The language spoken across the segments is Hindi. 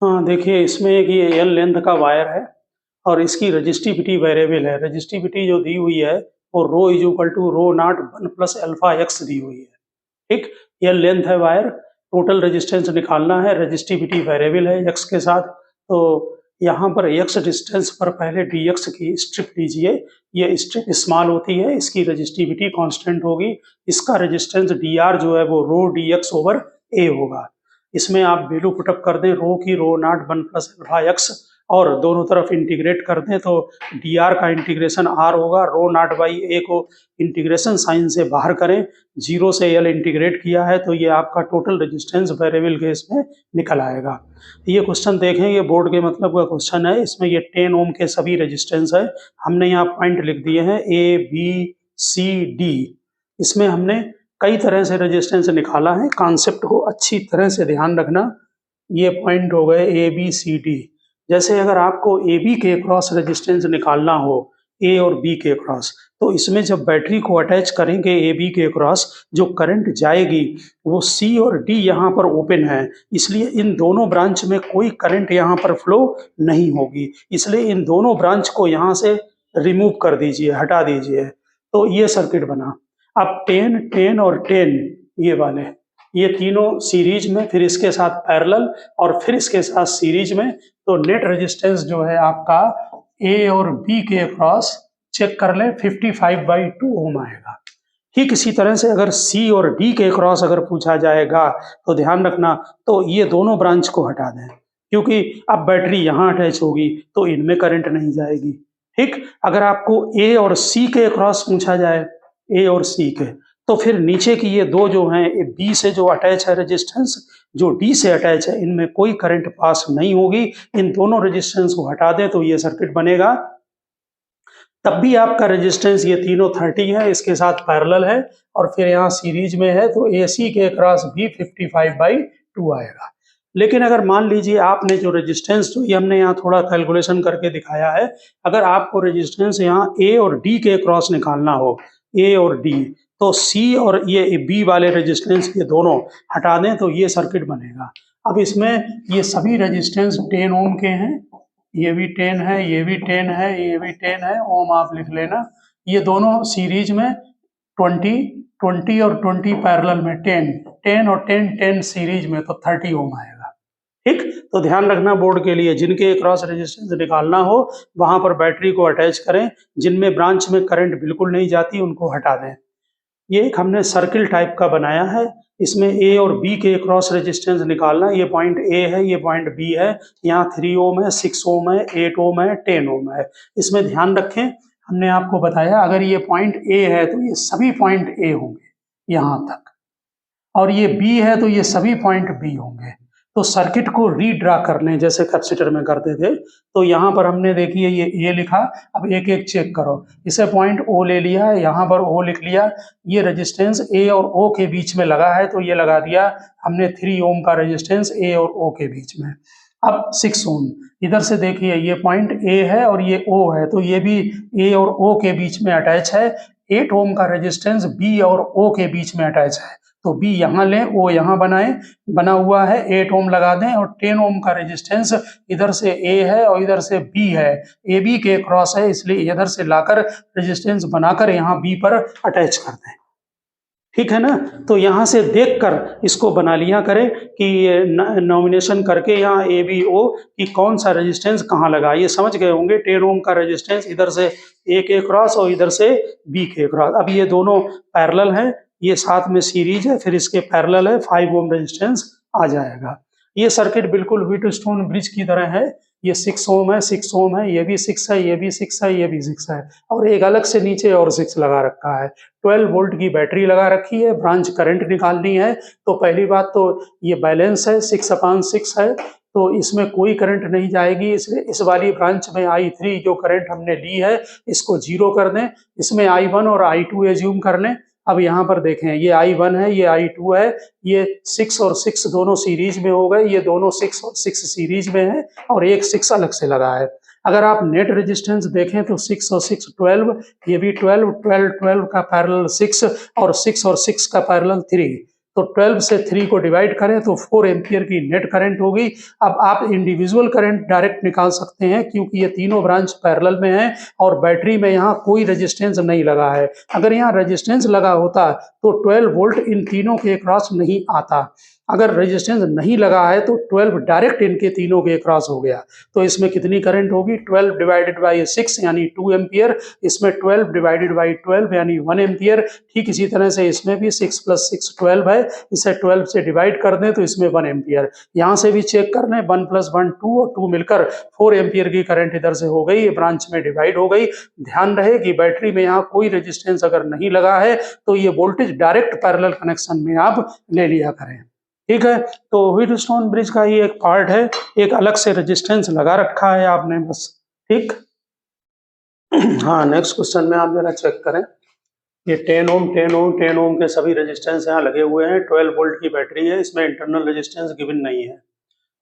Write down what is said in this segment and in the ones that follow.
हाँ, देखिए इसमें एक ये एल लेंथ का वायर है और इसकी रजिस्टिविटी वेरिएबल है। रजिस्टिविटी जो दी हुई है वो rho is equal to rho naught 1 plus alpha x दी हुई है। ठीक, ये लेंथ है वायर, टोटल रेजिस्टेंस निकालना है, रजिस्टिविटी वेरिएबल है एक्स के साथ। तो यहाँ पर एक्स डिस्टेंस पर पहले डी एक्स की स्ट्रिप लीजिए। ये स्ट्रिप स्मॉल होती है, इसकी रजिस्टिविटी कांस्टेंट होगी। इसका रेजिस्टेंस डी आर जो है वो रो डी एक्स ओवर ए होगा। इसमें आप वैल्यू पुटअप कर दें, रो की रो नॉट 1 प्लस अल्फा एक्स और दोनों तरफ इंटीग्रेट कर दें तो डी आर का इंटीग्रेशन आर होगा। रो नॉट बाई ए को इंटीग्रेशन साइन से बाहर करें, 0 से एल इंटीग्रेट किया है तो ये आपका टोटल रेजिस्टेंस वेरिएबल के इसमें निकल आएगा। ये क्वेश्चन देखें, ये बोर्ड के मतलब का क्वेश्चन है। इसमें ये 10 ओम के सभी रेजिस्टेंस है। हमने यहाँ पॉइंट लिख दिए हैं ए बी सी डी। इसमें हमने कई तरह से रेजिस्टेंस निकाला है, कॉन्सेप्ट को अच्छी तरह से ध्यान रखना। ये पॉइंट हो गए ए बी सी डी। जैसे अगर आपको ए बी के क्रॉस रेजिस्टेंस निकालना हो, ए और बी के क्रॉस, तो इसमें जब बैटरी को अटैच करेंगे ए बी के क्रॉस, जो करंट जाएगी वो सी और डी यहाँ पर ओपन है, इसलिए इन दोनों ब्रांच में कोई करंट यहाँ पर फ्लो नहीं होगी। इसलिए इन दोनों ब्रांच को यहाँ से रिमूव कर दीजिए, हटा दीजिए। तो ये सर्किट बना। अब 10, 10 और 10 ये वाले, ये तीनों सीरीज में, फिर इसके साथ पैरेलल और फिर इसके साथ सीरीज में। तो नेट रेजिस्टेंस जो है आपका ए और बी के अक्रॉस चेक कर लें, 55/2 ओम आएगा। ठीक इसी तरह से अगर सी और डी के अक्रॉस अगर पूछा जाएगा तो ध्यान रखना, तो ये दोनों ब्रांच को हटा दें, क्योंकि अब बैटरी यहाँ अटैच होगी तो इनमें करंट नहीं जाएगी। ठीक, अगर आपको ए और सी के अक्रॉस पूछा जाए, ए और सी के, तो फिर नीचे की ये दो जो हैं, बी से जो अटैच है रेजिस्टेंस, जो डी से अटैच है, इनमें कोई करंट पास नहीं होगी। इन दोनों रेजिस्टेंस को हटा दें तो ये सर्किट बनेगा। तब भी आपका रेजिस्टेंस ये तीनों 30 है, इसके साथ पैरेलल है और फिर यहाँ सीरीज में है, तो ए सी के क्रॉस भी 55/2 आएगा। लेकिन अगर मान लीजिए आपने जो रेजिस्टेंस, जो ये हमने यहाँ थोड़ा कैलकुलेशन करके दिखाया है, अगर आपको रेजिस्टेंस यहाँ ए और डी के क्रॉस निकालना हो, ए और डी, तो सी और ये बी वाले रेजिस्टेंस ये दोनों हटा दें तो ये सर्किट बनेगा। अब इसमें ये सभी रेजिस्टेंस 10 ओम के हैं, ये भी 10 है, ये भी 10 है, ये भी 10 है, ओम आप लिख लेना। ये दोनों सीरीज में 20, 20 और 20 पैरेलल में 10, 10 और 10, 10 सीरीज में, तो 30 ओम आएगा। ठीक, तो ध्यान रखना बोर्ड के लिए, जिनके क्रॉस रेजिस्टेंस निकालना हो वहां पर बैटरी को अटैच करें, जिनमें ब्रांच में करंट बिल्कुल नहीं जाती उनको हटा दें। ये एक हमने सर्किल टाइप का बनाया है, इसमें ए और बी के क्रॉस रेजिस्टेंस निकालना। ये पॉइंट ए है, ये पॉइंट बी है, यहाँ 3 ओम है, 6 ओम है, 8 ओम है, 10 ओम है। इसमें ध्यान रखें, हमने आपको बताया अगर ये पॉइंट ए है तो ये सभी पॉइंट ए होंगे यहाँ तक, और ये बी है तो ये सभी पॉइंट बी होंगे। तो सर्किट को रीड्रा कर लें जैसे कैपेसिटर में करते थे। तो यहाँ पर हमने देखिए ये ए लिखा, अब एक एक चेक करो। इसे पॉइंट ओ ले लिया, यहाँ पर ओ लिख लिया, ये रेजिस्टेंस ए और ओ के बीच में लगा है तो ये लगा दिया हमने 3 ओम का रेजिस्टेंस ए और ओ के बीच में। अब 6 ओम, इधर से देखिए ये पॉइंट ए है और ये ओ है, तो ये भी ए और ओ के बीच में अटैच है। 8 ओम का रेजिस्टेंस बी और ओ के बीच में अटैच है, तो बी यहाँ लें, ओ यहाँ बनाएं, बना हुआ है, 8 ओम लगा दें। और 10 ओम का रेजिस्टेंस इधर से ए है और इधर से बी है, ए बी के क्रॉस है, इसलिए इधर से लाकर रेजिस्टेंस बनाकर यहाँ बी पर अटैच कर दें। ठीक है ना, तो यहाँ से देखकर इसको बना लिया करें कि नॉमिनेशन करके यहाँ ए बी ओ कि कौन सा रेजिस्टेंस कहाँ लगा, ये समझ गए होंगे। 10 ओम का रेजिस्टेंस इधर से ए के क्रॉस और इधर से बी के क्रॉस। अब ये दोनों पैरेलल है, ये साथ में सीरीज है, फिर इसके पैरेलल है, 5 ओम रेजिस्टेंस आ जाएगा। ये सर्किट बिल्कुल व्हीटस्टोन ब्रिज की तरह है। ये 6 ओम है, 6 ओम है, ये भी 6 है, ये भी 6 है, ये भी 6 है, और एक अलग से नीचे और 6 लगा रखा है। 12 वोल्ट की बैटरी लगा रखी है, ब्रांच करंट निकालनी है। तो पहली बात तो ये बैलेंस है, 6/6 है, तो इसमें कोई करंट नहीं जाएगी। इसलिए इस वाली ब्रांच में I3 जो करंट हमने ली है इसको 0 कर दें, इसमें I1 और I2 एज्यूम कर लें। अब यहाँ पर देखें, ये I1 है, ये I2 है, ये 6 और 6 दोनों सीरीज में हो गए, ये दोनों 6 और 6 सीरीज में है और एक 6 अलग से लगा है। अगर आप नेट रेजिस्टेंस देखें तो 6 और 6 12, ये भी 12, 12 12 का पैरेलल 6 और 6 और 6 का पैरेलल 3, तो 12 से 3 को डिवाइड करें तो 4 एम्पियर की नेट करंट होगी। अब आप इंडिविजुअल करंट डायरेक्ट निकाल सकते हैं क्योंकि ये तीनों ब्रांच पैरेलल में हैं और बैटरी में यहाँ कोई रेजिस्टेंस नहीं लगा है। अगर यहाँ रेजिस्टेंस लगा होता तो 12 वोल्ट इन तीनों के क्रॉस नहीं आता। अगर रेजिस्टेंस नहीं लगा है तो 12 डायरेक्ट इनके तीनों के क्रॉस हो गया। तो इसमें कितनी करंट होगी? 12 डिवाइडेड बाई 6 यानी 2 एम्पियर, इसमें 12 डिवाइडेड बाई 12 यानी 1 एम्पियर। ठीक इसी तरह से इसमें भी 6 + 6 12 है, इसे 12 से डिवाइड कर दें तो इसमें 1 एम्पियर। यहाँ से भी चेक कर लें, 1 + 1 2 और 2 मिलकर 4 एम्पियर की करंट इधर से हो गई, ये ब्रांच में डिवाइड हो गई। ध्यान रहे कि बैटरी में यहाँ कोई रेजिस्टेंस अगर नहीं लगा है तो ये वोल्टेज डायरेक्ट पैरेलल कनेक्शन में आप ले लिया करें। ठीक है, तो व्हीटस्टोन ब्रिज का ये एक पार्ट है, एक अलग से रेजिस्टेंस लगा रखा है आपने बस। ठीक, हाँ, नेक्स्ट क्वेश्चन में आप जरा चेक करें, ये 10 ओम 10 ओम 10 ओम के सभी रेजिस्टेंस यहाँ लगे हुए हैं। 12 वोल्ट की बैटरी है, इसमें इंटरनल रेजिस्टेंस गिवन नहीं है।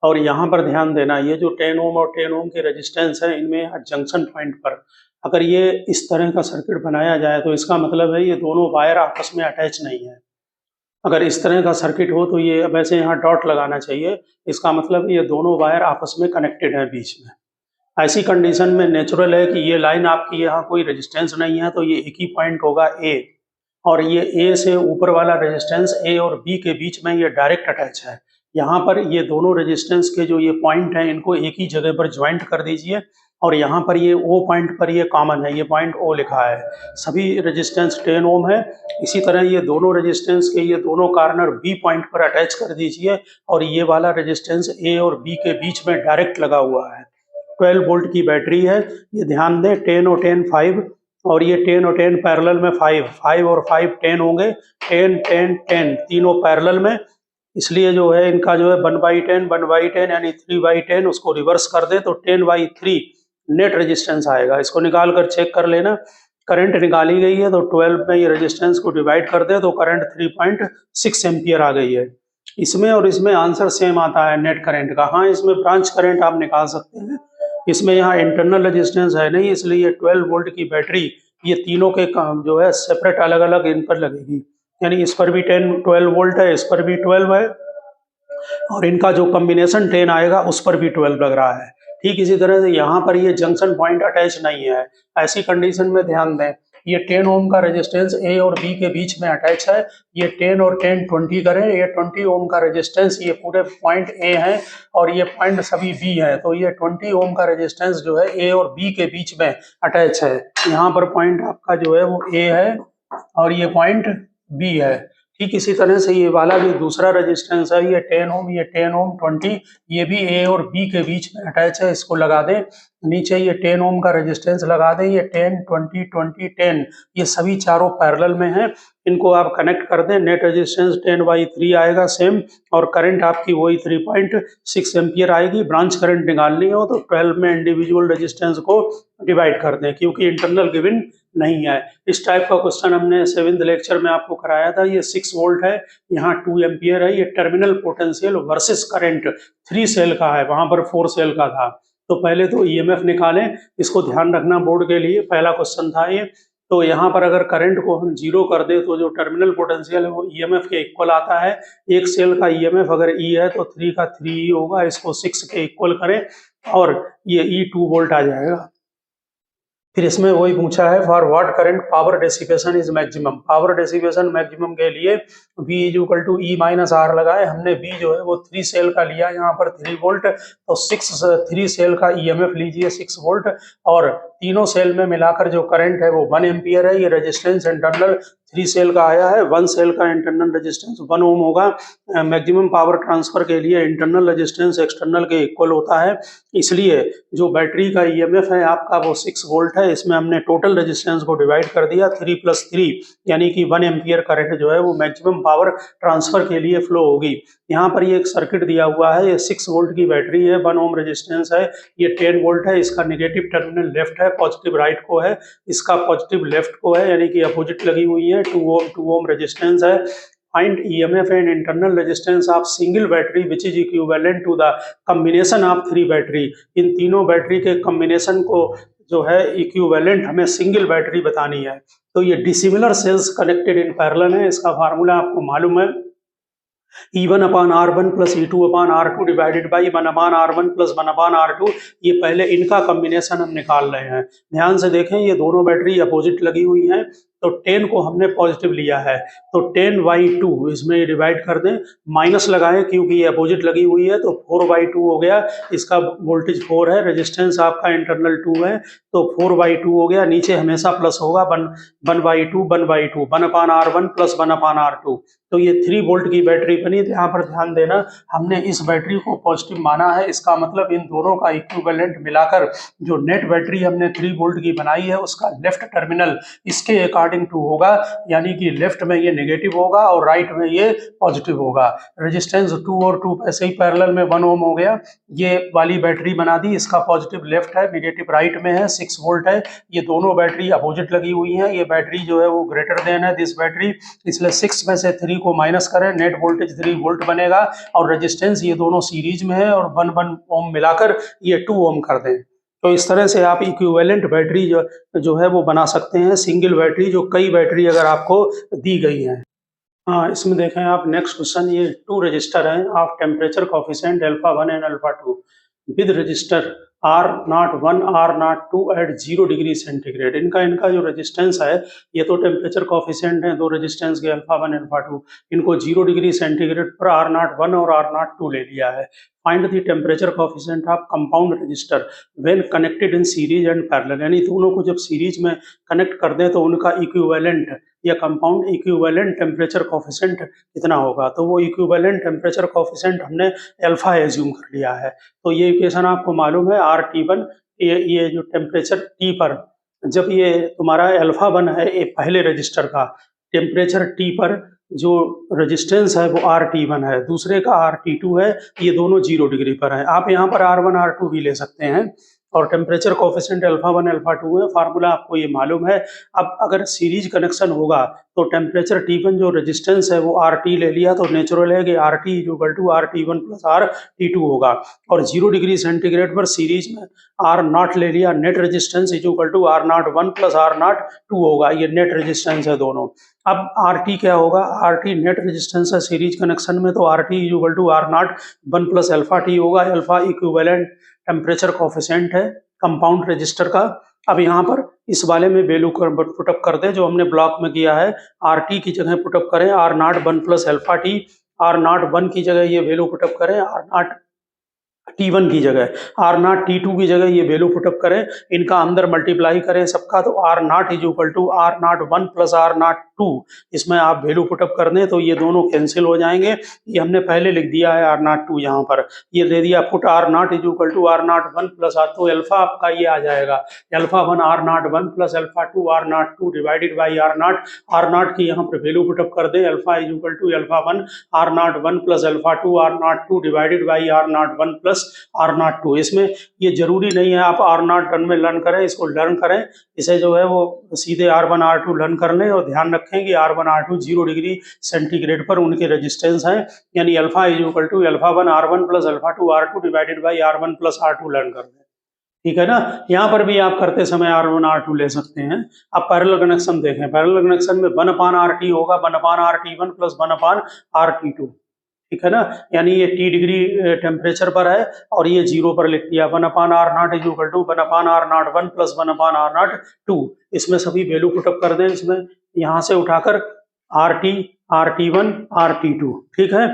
और यहाँ पर ध्यान देना, ये जो 10 ओम और 10 ओम के रेजिस्टेंस है, इनमें जंक्शन पॉइंट पर अगर ये इस तरह का सर्किट बनाया जाए तो इसका मतलब है ये दोनों वायर आपस में अटैच नहीं है। अगर इस तरह का सर्किट हो तो ये वैसे यहाँ डॉट लगाना चाहिए, इसका मतलब ये दोनों वायर आपस में कनेक्टेड है बीच में। ऐसी कंडीशन में नेचुरल है कि ये लाइन आपकी यहाँ कोई रेजिस्टेंस नहीं है तो ये एक ही पॉइंट होगा ए, और ये ए से ऊपर वाला रेजिस्टेंस ए और बी के बीच में ये डायरेक्ट अटैच है। यहाँ पर ये दोनों रेजिस्टेंस के जो ये पॉइंट हैं इनको एक ही जगह पर ज्वाइंट कर दीजिए, और यहाँ पर ये ओ पॉइंट पर ये कॉमन है, ये पॉइंट ओ लिखा है। सभी रेजिस्टेंस 10 ओम है। इसी तरह ये दोनों रेजिस्टेंस के ये दोनों कॉर्नर बी पॉइंट पर अटैच कर दीजिए, और ये वाला रेजिस्टेंस ए और बी के बीच में डायरेक्ट लगा हुआ है। 12 वोल्ट की बैटरी है, ये ध्यान दें, 10 और 10 5, और ये 10 और 10 पैरेलल में 5 और 5 10 होंगे, 10 10 10 तीनों पैरेलल में। इसलिए जो है इनका जो है 1/10 यानी 3/10, उसको रिवर्स कर दे तो 10/3 नेट रेजिस्टेंस आएगा। इसको निकाल कर चेक कर लेना, करंट निकाली गई है तो 12 में ये रेजिस्टेंस को डिवाइड कर दे तो करंट 3.6 एम्पियर आ गई है। इसमें और इसमें आंसर सेम आता है नेट करंट का। हाँ, इसमें ब्रांच करंट आप निकाल सकते हैं, इसमें यहाँ इंटरनल रेजिस्टेंस है नहीं, इसलिए 12 वोल्ट की बैटरी ये तीनों के काम जो है सेपरेट अलग अलग इन पर लगेगी। यानी इस पर भी 12 वोल्ट है, इस पर भी 12 है, और इनका जो कॉम्बिनेशन 10 आएगा उस पर भी 12 लग रहा है। ठीक इसी तरह से यहाँ पर ये जंक्शन पॉइंट अटैच नहीं है। ऐसी कंडीशन में ध्यान दें, ये 10 ओम का रेजिस्टेंस ए और बी के बीच में अटैच है। ये 10 और 10 20 करें, ये 20 ओम का रेजिस्टेंस ये पूरे पॉइंट ए है और ये पॉइंट सभी बी है, तो ये 20 ओम का रेजिस्टेंस जो है ए और बी के बीच में अटैच है। यहाँ पर पॉइंट आपका जो है वो ए है और ये पॉइंट बी है। ठीक इसी तरह से ये वाला भी दूसरा रेजिस्टेंस है, ये 10 ओम, ये 10 ओम 20, ये भी ए और बी के बीच में अटैच है, इसको लगा दें। नीचे ये 10 ओम का रेजिस्टेंस लगा दें, ये 10 20 20 10, ये सभी चारों पैरेलल में हैं, इनको आप कनेक्ट कर दें। नेट रेजिस्टेंस 10/3 आएगा सेम, और करंट आपकी वही 3.6 एम्पियर आएगी। ब्रांच करंट निकालनी हो तो 12 में इंडिविजुअल रेजिस्टेंस को डिवाइड कर दें, क्योंकि इंटरनल गिवन नहीं है। इस टाइप का क्वेश्चन हमने 7th लेक्चर में आपको कराया था। ये 6 वोल्ट है, यहाँ 2 एम्पियर है, ये terminal potential versus current 3 cell का है, वहां पर 4 सेल का था। तो पहले तो ईएमएफ निकालें, इसको ध्यान रखना बोर्ड के लिए, पहला क्वेश्चन था ये। तो यहाँ पर अगर करंट को हम 0 कर दे तो जो टर्मिनल पोटेंशियल है वो ईएमएफ के इक्वल आता है। एक सेल का ईएमएफ अगर ई है तो 3 का 3 ही होगा, इसको 6 के इक्वल करें और ये ई 2 वोल्ट आ जाएगा। फिर इसमें वही पूछा है, for what current power dissipation is maximum. Power dissipation maximum के लिए V = E - R लगाए हमने। V जो है वो 3 सेल का लिया, यहाँ पर 3 वोल्ट, तो 3 सेल का ईएमएफ लीजिए 6 वोल्ट, और तीनों सेल में मिलाकर जो करंट है वो 1 एम्पियर है। ये रेजिस्टेंस इंटरनल 3 सेल का आया है, 1 सेल का इंटरनल रेजिस्टेंस 1 ओम होगा। मैक्सिमम पावर ट्रांसफर के लिए इंटरनल रेजिस्टेंस एक्सटर्नल के इक्वल होता है, इसलिए जो बैटरी का ईएमएफ है आपका वो 6 वोल्ट है। इसमें हमने टोटल रेजिस्टेंस को डिवाइड कर दिया, 3 + 3 यानी कि 1 एम्पियर करंट जो है वो मैक्सिमम पावर ट्रांसफर के लिए फ्लो होगी। यहाँ पर ये एक सर्किट दिया हुआ है, ये 6 वोल्ट की बैटरी है, 1 ओम रेजिस्टेंस है, ये 10 वोल्ट है, इसका नेगेटिव टर्मिनल लेफ्ट है, पॉजिटिव राइट को है, इसका पॉजिटिव लेफ्ट को है, यानी कि अपोजिट लगी हुई है। 2 ओम रेजिस्टेंस है। Find EMF and internal resistance of single battery which is equivalent to the combination of 3 battery. इन तीनों बैटरी के कॉम्बिनेशन को जो है इक्विवेलेंट हमें सिंगल बैटरी बतानी है। तो ये dissimilar cells connected in parallel है, इसका फार्मूला आपको मालूम है, E1 upon R1 plus E2 upon R2 divided by 1 upon R1 plus 1 upon R2। ये पहले इनका कॉम्बिनेशन हम निकाल रहे हैं। ध्यान से देखें, ये दोनों बैटरी अपोजिट लगी हुई हैं, तो 10 को हमने पॉजिटिव लिया है, तो 10/2 इसमें डिवाइड कर दें, माइनस लगाएं क्योंकि ये अपोजिट लगी हुई है, तो 4/2 हो गया। इसका वोल्टेज 4 है, रेजिस्टेंस आपका इंटरनल 2 है, तो 4/2 हो गया। नीचे हमेशा प्लस होगा, 1/2 1/2 1 upon R1 plus 1 upon R2। तो ये 3 वोल्ट की बैटरी बनी। तो यहाँ पर ध्यान देना, हमने इस बैटरी को पॉजिटिव माना है, इसका मतलब इन दोनों का इक्विवेलेंट मिलाकर जो नेट बैटरी हमने 3 वोल्ट की बनाई है उसका लेफ्ट टर्मिनल इसके अकॉर्डिंग टू होगा, यानी कि लेफ्ट में ये नेगेटिव होगा और राइट में ये पॉजिटिव होगा। रेजिस्टेंस 2 और 2 ऐसे ही पैरेलल में 1 ओम हो गया। ये वाली बैटरी बना दी, इसका पॉजिटिव लेफ्ट है, नेगेटिव राइट में है, 6 वोल्ट है। ये दोनों बैटरी अपोजिट लगी हुई हैं, ये बैटरी जो है वो ग्रेटर देन है दिस बैटरी, इसलिए 6 में से 3 को माइनस करें, नेट वोल्टेज 3 वोल्ट बनेगा। और रेजिस्टेंस ये दोनों सीरीज में है और 1 ओम मिलाकर ये 2 ओम कर दें। तो इस तरह से आप इक्विवेलेंट बैटरी जो है वो बना सकते हैं, सिंगल बैटरी जो कई बैटरी अगर आपको दी गई है। हाँ, इसमें देखें आप नेक्स्ट क्वेश्चन, ये 2 रजिस्टर हैं of temperature coefficient α1 and α2 with resistor R01 R02 at 0 degree centigrade. इनका जो रेजिस्टेंस है, ये तो टेम्परेचर कोफिशिएंट है, दो रेजिस्टेंस के α1 α2, इनको 0 डिग्री सेंटीग्रेड पर R01 और R02 ले लिया है। Find the temperature coefficient of compound register when connected in series and parallel. यानी दोनों को जब सीरीज में कनेक्ट कर दें तो उनका इक्विवेलेंट या कंपाउंड इक्विवेलेंट टेम्परेचर कोफिशिएंट कितना होगा। तो वो इक्विवेलेंट टेम्परेचर कोफिशिएंट हमने अल्फा एज्यूम कर लिया है। तो ये इक्वेशन आपको मालूम है, RT1, ये जो टेम्परेचर T पर, जब ये तुम्हारा α1 है ये पहले रजिस्टर का, टेम्परेचर T पर जो रेजिस्टेंस है वो RT1 है, दूसरे का RT2 है, ये दोनों 0 डिग्री पर हैं। आप यहाँ पर R1 R2 भी ले सकते हैं, और टेम्परेचर कोफिशिएंट α1 α2 है, फार्मूला आपको ये मालूम है। अब अगर सीरीज कनेक्शन होगा तो टेम्परेचर T1 जो रेजिस्टेंस है वो RT ले लिया, तो नेचुरल है कि RT = RT1 + RT2 होगा। और 0 डिग्री सेंटीग्रेड पर सीरीज में R0 ले लिया, नेट रेजिस्टेंस = R01 + R02 होगा, ये नेट रेजिस्टेंस है दोनों। अब RT क्या होगा, RT नेट रेजिस्टेंस है सीरीज कनेक्शन में, तो RT = R01 + αT होगा। अल्फा इक्विवेलेंट टेम्परेचर कोफिशिएंट है कंपाउंड रजिस्टर का। अब यहाँ पर इस वाले में वैल्यू पुटअप कर दें जो हमने ब्लॉक में किया है, RT की जगह पुटअप करें R01 + αT, R01 की जगह ये वैल्यू पुटअप करें R0 T1 की जगह, R0 T2 की जगह ये वैल्यू पुटअप करें, इनका अंदर मल्टीप्लाई करें सबका, तो R0 = R01 + R02, इसमें आप वैल्यू पुटअप कर दें तो ये दोनों कैंसिल हो जाएंगे। ये हमने पहले लिख दिया है R02 यहाँ पर, ये दे दिया पुट R0 = R01 + R, तो अल्फा आपका ये आ जाएगा, α1 R01 + α2 R02 divided by R0। R0 की यहाँ पर वैल्यू पुटअप कर दें, alpha = α1 R01 + α2 R02 divided by R01 + R02। इसमें ये जरूरी नहीं है आप R0 टर्म में लर्न करें, इसको लर्न करें, इसे जो है वो सीधे R1 R2 लर्न कर लें, और ध्यान रखें कि R1 R2 0 डिग्री सेंटीग्रेड पर उनके रेजिस्टेंस हैं, यानी alpha = α1 R1 + α2 R2 divided by R1 + R2 learn कर दें। ठीक है ना। यहाँ पर भी आप करते समय R1 R2 ले सकते हैं। अब पैरेलल कनेक्शन देखें, पैरेलल कनेक्शन में 1/RT होगा, 1/RT1 + 1/RT2, ठीक है ना। यानी ये T डिग्री टेम्परेचर पर है और ये 0 पर लिख दिया, 1/R0 = 1/R01 + 1/R02। इसमें सभी वैल्यू पुटअप कर दें, इसमें यहाँ से उठाकर RT RT1 RT2, ठीक है।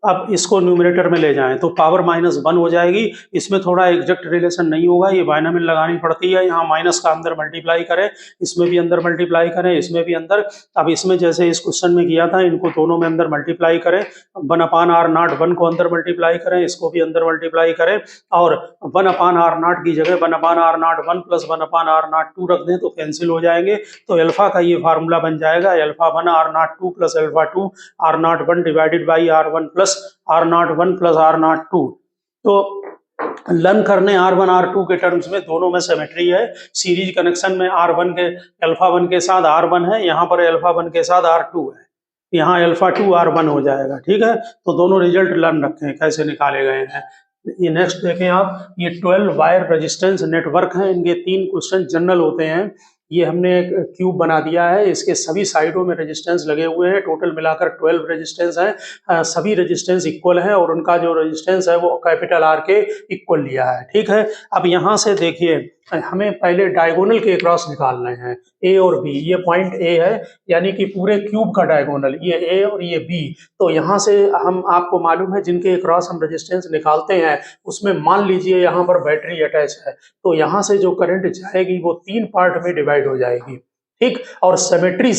अब इसको न्यूमरेटर में ले जाएं तो पावर -1 हो जाएगी। इसमें थोड़ा एग्जैक्ट रिलेशन नहीं होगा, ये बाइनोमियल लगानी पड़ती है, यहाँ माइनस का अंदर मल्टीप्लाई करें, इसमें भी अंदर मल्टीप्लाई करें, इसमें भी अंदर। अब इसमें जैसे इस क्वेश्चन में किया था, इनको दोनों में अंदर मल्टीप्लाई करें, 1/R0 1 को अंदर मल्टीप्लाई करें, इसको भी अंदर मल्टीप्लाई करें, और 1/R0 की जगह 1/R01 + 1/R02 रख दें तो कैंसिल हो जाएंगे। तो अल्फा का ये फार्मूला बन जाएगा, α1 R02 + α2 R01 divided by R1 + R01 + R02। तो लर्न करने R1 R2 के टर्म्स में दोनों में सिमेट्री है। सीरीज कनेक्शन में R1 के α1 के साथ R1 है, यहाँ पर α1 के साथ R2 है, यहाँ α2 R1 हो जाएगा, ठीक है। तो दोनों रिजल्ट लर्न रखें कैसे निकाले गए हैं। ये नेक्स्ट देखें आप, ये 12 वायर रेजिस्टेंस नेटवर्क है, इनके 3 क्वेश्चन जनरल होते हैं। ये हमने एक क्यूब बना दिया है, इसके सभी साइडों में रेजिस्टेंस लगे हुए हैं, टोटल मिलाकर 12 रेजिस्टेंस हैं, सभी रेजिस्टेंस इक्वल है और उनका जो रेजिस्टेंस है वो कैपिटल आर के इक्वल लिया है। ठीक है, अब यहाँ से देखिए हमें पहले डायगोनल के क्रॉस निकालने हैं, ए और बी। ये पॉइंट ए है, यानी कि पूरे क्यूब का डायगोनल, ये ए और ये बी। तो यहाँ से हम, आपको मालूम है जिनके क्रॉस हम रेजिस्टेंस निकालते हैं उसमें मान लीजिए यहाँ पर बैटरी अटैच है, तो यहाँ से जो करंट जाएगी वो 3 पार्ट में डिवाइड हो जाएगी। ठीक, और सिमेट्री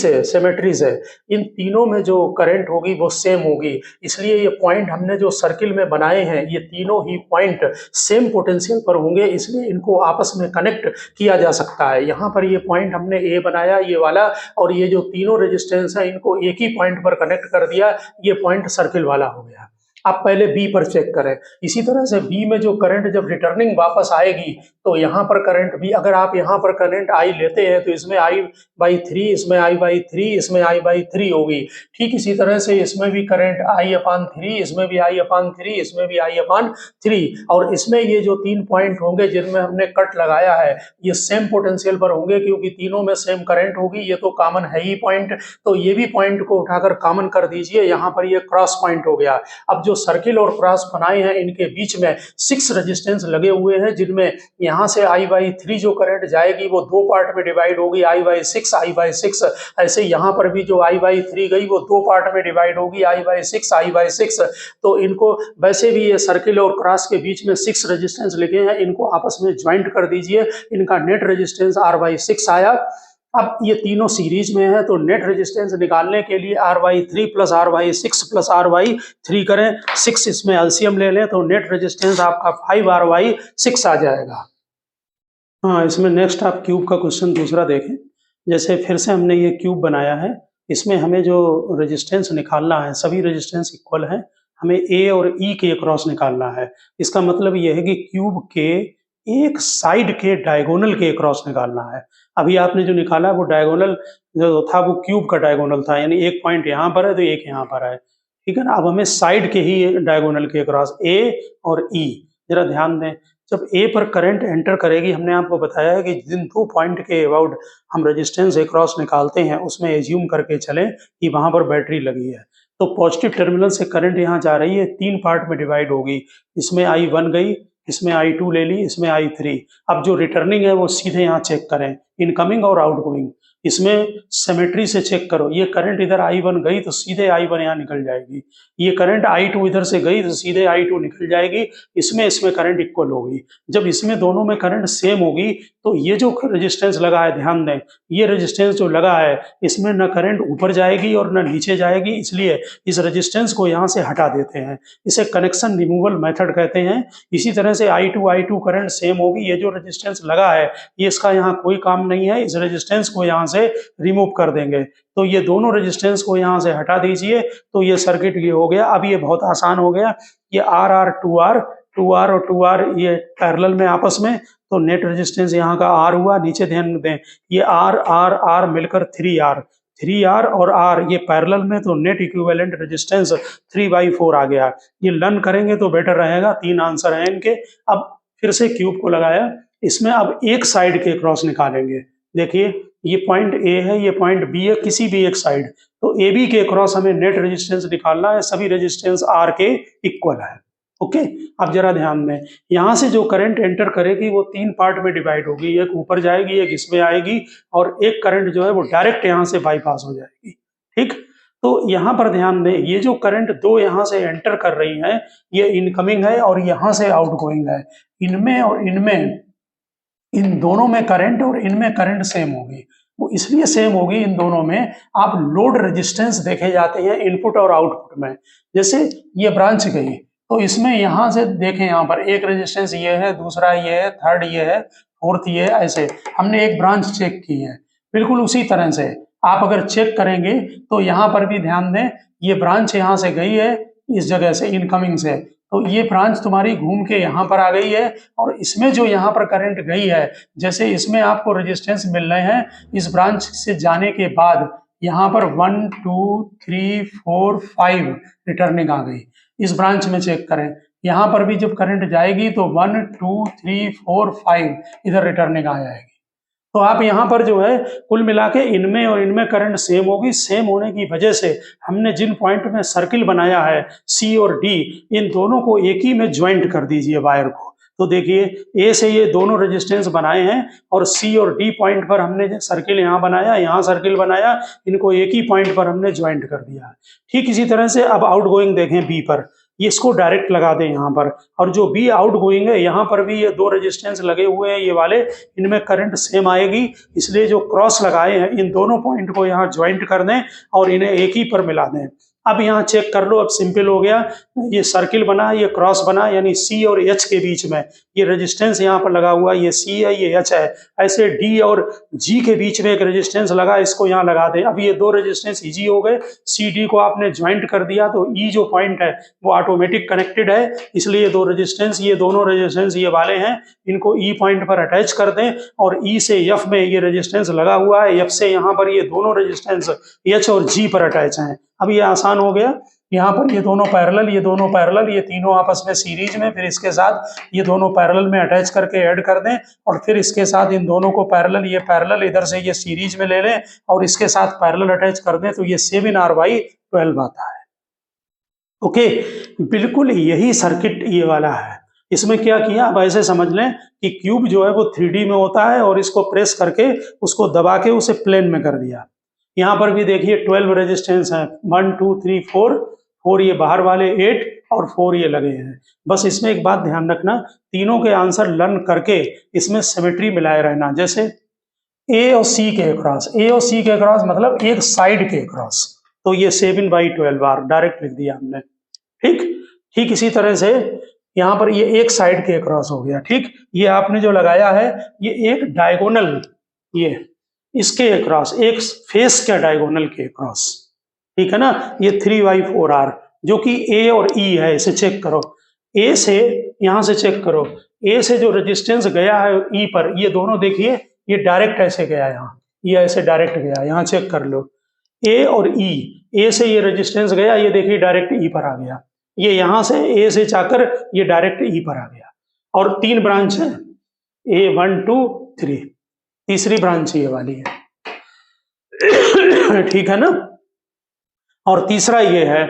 से इन तीनों में जो करंट होगी वो सेम होगी, इसलिए ये पॉइंट हमने जो सर्किल में बनाए हैं ये तीनों ही पॉइंट सेम पोटेंशियल पर होंगे, इसलिए इनको आपस में कनेक्ट किया जा सकता है। यहाँ पर ये पॉइंट हमने ए बनाया, ये वाला, और ये जो तीनों रेजिस्टेंस है इनको एक ही पॉइंट पर कनेक्ट कर दिया, ये पॉइंट सर्किल वाला हो गया। आप पहले बी पर चेक करें। इसी तरह से बी में जो करंट जब रिटर्निंग वापस आएगी तो यहाँ पर करंट भी, अगर आप यहाँ पर करंट आई लेते हैं तो इसमें I/3, इसमें I/3, इसमें I/3 होगी। ठीक इसी तरह से इसमें भी करंट I/3, इसमें भी I/3, इसमें भी I/3, और इसमें ये जो 3 पॉइंट होंगे जिनमें हमने कट लगाया है ये सेम पोटेंशियल पर होंगे, क्योंकि तीनों में सेम करंट होगी। ये तो कॉमन है ही पॉइंट, तो ये भी पॉइंट को उठाकर कॉमन कर दीजिए। यहाँ पर ये क्रॉस पॉइंट हो गया। अब जो सर्किल और क्रॉस बनाए हैं इनके बीच में 6 रेजिस्टेंस लगे हुए हैं, जिनमें यहाँ से I/3 जो करंट जाएगी वो 2 पार्ट में डिवाइड होगी, I/6। ऐसे यहाँ पर भी जो I/3 गई वो 2 पार्ट में डिवाइड होगी, I/6। तो इनको वैसे भी ये सर्किल और क्रॉस के बीच में 6 रेजिस्टेंस लिखे हैं, इनको आपस में ज्वाइंट कर दीजिए। इनका नेट रेजिस्टेंस R/6 आया। अब ये तीनों सीरीज में है तो नेट रेजिस्टेंस निकालने के लिए R/3 plus R/6 plus R/3 करें, 6 इसमें एलसीएम ले लें तो नेट रेजिस्टेंस आपका 5R/6 आ जाएगा। हाँ, इसमें नेक्स्ट आप क्यूब का क्वेश्चन दूसरा देखें। जैसे फिर से हमने ये क्यूब बनाया है, इसमें हमें जो रेजिस्टेंस निकालना है सभी रेजिस्टेंस इक्वल हैं, हमें ए और ई के क्रॉस निकालना है। इसका मतलब ये है कि क्यूब के एक साइड के डायगोनल के क्रॉस निकालना है। अभी आपने जो निकाला वो डायगोनल जो था वो क्यूब का डायगोनल था, यानी एक पॉइंट यहाँ पर है तो एक यहाँ पर है। ठीक है ना, अब हमें साइड के ही डायगोनल के क्रॉस ए और ई। जरा ध्यान दें, जब ए पर करंट एंटर करेगी, हमने आपको बताया है कि जिन 2 पॉइंट के अबाउट हम रेजिस्टेंस ए क्रॉस निकालते हैं उसमें एज्यूम करके चलें कि वहां पर बैटरी लगी है। तो पॉजिटिव टर्मिनल से करंट यहाँ जा रही है, 3 पार्ट में डिवाइड होगी। इसमें I1 गई, इसमें I2 ले ली, इसमें I3। अब जो रिटर्निंग है वो सीधे यहाँ चेक करें, इनकमिंग और आउटगोइंग। इसमें सिमेट्री से चेक करो, ये करंट इधर I1 गई तो सीधे I1 यहाँ निकल जाएगी, ये करंट I2 इधर से गई तो सीधे I2 निकल जाएगी। इसमें करंट इक्वल होगी। जब इसमें दोनों में करंट सेम होगी तो ये जो रेजिस्टेंस लगा है, ध्यान दें, ये रेजिस्टेंस जो लगा है इसमें न करंट ऊपर जाएगी और न नीचे जाएगी, इसलिए इस रेजिस्टेंस को यहाँ से हटा देते हैं। इसे कनेक्शन रिमूवल मेथड कहते हैं। इसी तरह से I2 करंट सेम होगी, ये जो रेजिस्टेंस लगा है ये इसका यहाँ कोई काम नहीं है, इस रेजिस्टेंस को यहाँ से रिमूव कर देंगे। तो ये दोनों रेजिस्टेंस को यहाँ से हटा दीजिए तो ये सर्किट ये हो गया। अब ये बहुत आसान हो गया, ये R 2R और 2R ये पैरेलल में आपस में, तो नेट रेजिस्टेंस यहाँ का R हुआ। नीचे ध्यान दें, ये R मिलकर 3R और R ये पैरेलल में, तो नेट इक्विवेलेंट रेजिस्टेंस 3/4 आ गया। ये लर्न करेंगे तो बेटर रहेगा। 3 आंसर हैं इनके। अब फिर से क्यूब को लगाया, इसमें अब एक साइड के क्रॉस निकालेंगे। देखिए ये पॉइंट ए है, ये पॉइंट बी है, किसी भी एक साइड, तो ए बी के क्रॉस हमें नेट रेजिस्टेंस निकालना है, सभी रेजिस्टेंस आर के इक्वल है। ओके, अब जरा ध्यान दें, यहाँ से जो करंट एंटर करेगी वो 3 पार्ट में डिवाइड होगी, एक ऊपर जाएगी, एक इसमें आएगी, और एक करंट जो है वो डायरेक्ट यहाँ से बाईपास हो जाएगी। ठीक, तो यहाँ पर ध्यान दें, ये जो करंट 2 यहाँ से एंटर कर रही है ये इनकमिंग है और यहाँ से आउटगोइंग है। इनमें और इनमें, इन दोनों में करंट और इनमें करंट सेम होगी। वो इसलिए सेम होगी, इन दोनों में आप लोड रेजिस्टेंस देखे जाते हैं इनपुट और आउटपुट में। जैसे ये ब्रांच गई तो इसमें यहाँ से देखें, यहाँ पर एक रेजिस्टेंस ये है, दूसरा ये है, थर्ड ये है, फोर्थ ये है, ऐसे हमने एक ब्रांच चेक की है। बिल्कुल उसी तरह से आप अगर चेक करेंगे तो यहाँ पर भी ध्यान दें, ये ब्रांच यहाँ से गई है इस जगह से, इनकमिंग से, तो ये ब्रांच तुम्हारी घूम के यहाँ पर आ गई है, और इसमें जो यहाँ पर करंट गई है, जैसे इसमें आपको रेजिस्टेंस मिल रहे हैं, इस ब्रांच से जाने के बाद यहाँ पर 1 2 3 4 5 रिटर्निंग आ गई। इस ब्रांच में चेक करें, यहाँ पर भी जब करंट जाएगी तो 1 2 3 4 5 इधर रिटर्निंग आ जाएगी। तो आप यहाँ पर जो है कुल मिला के इनमें और इनमें करंट सेम होगी। सेम होने की वजह से हमने जिन पॉइंट में सर्किल बनाया है सी और डी, इन दोनों को एक ही में ज्वाइंट कर दीजिए वायर को। तो देखिए ए से ये दोनों रेजिस्टेंस बनाए हैं और सी और डी पॉइंट पर हमने सर्किल यहाँ बनाया, यहाँ सर्किल बनाया, इनको एक ही पॉइंट पर हमने ज्वाइंट कर दिया। ठीक इसी तरह से अब आउटगोइंग देखें बी पर, ये इसको डायरेक्ट लगा दें यहाँ पर, और जो बी आउट गोइंग है यहाँ पर भी ये दो रेजिस्टेंस लगे हुए हैं ये वाले, इनमें करंट सेम आएगी, इसलिए जो क्रॉस लगाए हैं इन दोनों पॉइंट को यहाँ ज्वाइंट कर दें और इन्हें एक ही पर मिला दें। अब यहाँ चेक कर लो, अब सिंपल हो गया, ये सर्किल बना, ये क्रॉस बना, यानी सी और एच के बीच में ये रेजिस्टेंस यहाँ पर लगा हुआ, ये सी है ये एच है, ऐसे डी और जी के बीच में एक रेजिस्टेंस लगा, इसको यहाँ लगा दें। अब ये दो रेजिस्टेंस इजी हो गए, सी डी को आपने ज्वाइंट कर दिया तो ई जो पॉइंट है वो ऑटोमेटिक कनेक्टेड है, इसलिए दो रेजिस्टेंस, ये दोनों रेजिस्टेंस ये वाले हैं, इनको ई पॉइंट पर अटैच कर दें और ई से एफ में ये रेजिस्टेंस लगा हुआ है, एफ से यहाँ पर ये दोनों रेजिस्टेंस एच और जी पर अटैच हैं। अब ये आसान हो गया, यहाँ पर ये दोनों पैरेलल, ये दोनों पैरेलल, ये तीनों आपस में सीरीज में, फिर इसके साथ ये दोनों पैरेलल में अटैच करके ऐड कर दें और फिर इसके साथ इन दोनों को पैरेलल, ये पैरेलल इधर से ये सीरीज में ले लें और इसके साथ पैरेलल अटैच कर दें, तो ये 7R/12 आता है। ओके, बिल्कुल यही सर्किट ये वाला है। इसमें क्या किया, अब ऐसे समझ लें कि क्यूब जो है वो 3D में होता है और इसको प्रेस करके उसको दबा के उसे प्लेन में कर दिया। यहाँ पर भी देखिए 12 रेजिस्टेंस हैं, 1 2 3 4 ये बाहर वाले 8 और 4 ये लगे हैं। बस इसमें एक बात ध्यान रखना, तीनों के आंसर लर्न करके इसमें सिमेट्री मिलाए रहना, जैसे ए और सी के अक्रॉस, ए और सी के अक्रॉस मतलब एक साइड के अक्रॉस, तो ये 7/12 डायरेक्ट लिख दिया हमने। ठीक इसी तरह से यहाँ पर ये एक साइड के अक्रॉस हो गया। ठीक, ये आपने जो लगाया है ये एक डायगोनल, ये इसके अक्रॉस, एक फेस के डायगोनल के अक्रॉस, ठीक है ना, ये 3/4R जो कि ए और ई है, इसे चेक करो। ए से यहाँ से चेक करो, ए से जो रेजिस्टेंस गया है ई पर, ये दोनों देखिए ये डायरेक्ट ऐसे गया, यहाँ ये ऐसे डायरेक्ट गया, यहाँ चेक कर लो ए और ई, ए से ये रेजिस्टेंस गया, ये देखिए डायरेक्ट ई पर आ गया, ये यहाँ से ए से जाकर ये डायरेक्ट ई पर आ गया, और 3 ब्रांच है ए 1 2 3, तीसरी ब्रांच ये वाली है ठीक है ना। और तीसरा ये है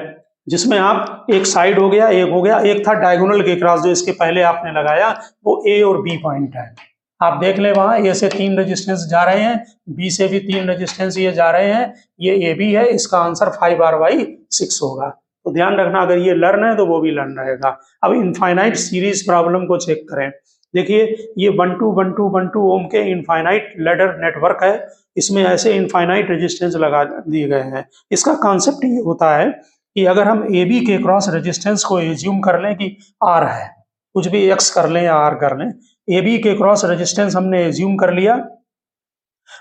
जिसमें आप एक साइड हो गया, एक हो गया, एक था डायगोनल के क्रॉस जो इसके पहले आपने लगाया, वो ए और बी पॉइंट है। आप देख ले वहां ए से 3 रेजिस्टेंस जा रहे हैं, बी से भी 3 रेजिस्टेंस ये जा रहे हैं, ये ए बी है, इसका आंसर 5R/6 होगा। तो ध्यान रखना, अगर ये लर्न है तो वो भी लर्न रहेगा। अब इनफाइनाइट सीरीज प्रॉब्लम को चेक करें, देखिए ये 1 2 1 2 1 2 ओम के इनफाइनाइट लैडर नेटवर्क है, इसमें ऐसे इनफाइनाइट रेजिस्टेंस लगा दिए गए हैं। इसका कॉन्सेप्ट ये होता है कि अगर हम ए बी के क्रॉस रेजिस्टेंस को एज्यूम कर लें कि आर है, कुछ भी एक्स कर लें या आर कर लें, ए बी के क्रॉस रेजिस्टेंस हमने एज्यूम कर लिया,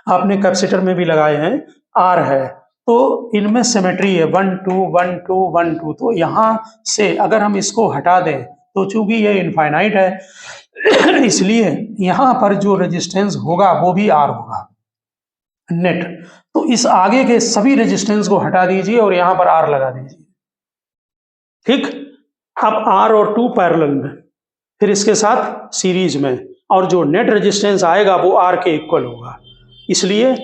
आपने कैपेसिटर में भी लगाए हैं, आर है, तो इनमें सिमेट्री है 1 2 1 2 1 2, तो यहाँ से अगर हम इसको हटा दें तो चूंकि ये इनफाइनाइट है इसलिए यहाँ पर जो रेजिस्टेंस होगा वो भी आर होगा नेट। तो इस आगे के सभी रेजिस्टेंस को हटा दीजिए और यहाँ पर आर लगा दीजिए। ठीक, अब आर और 2 पैरेलल में, फिर इसके साथ सीरीज में, और जो नेट रेजिस्टेंस आएगा वो आर के इक्वल होगा, इसलिए